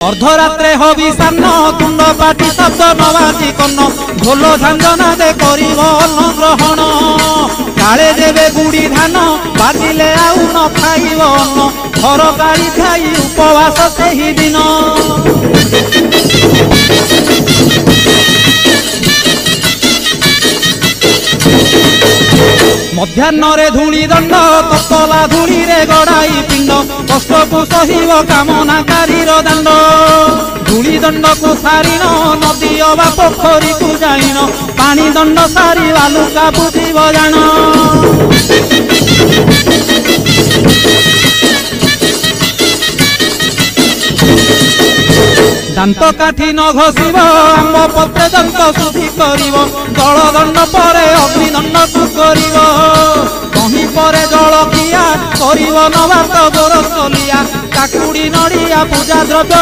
अर्धरात्रे हविषान्न तुंड पाटी शब्द नवाजी कन्न ढोल झांझना दे करिब अन्न ग्रहण काले देवे गुड़ी धान बाजिले आउ न खाइब अन्न घर गाड़ी खाई उपवास सेही दिन मध्याह्न धूली दंड तपला धूली रे गड़ाई पिंड कष्ट को सहिब कामनाकारी दांड धूली दंड को सारिन नदी अबा पोखरी को जाइन पानी दंड सारी बालुका बुझीब जान दांत काठी न घसीब आंब पत्रे दंत शुद्धि करिब जल दंड परे अग्निदंड को करिब कहीं परे जल किया करिब नवात गोरसलिया काकुड़ी नड़िया पूजा द्रव्य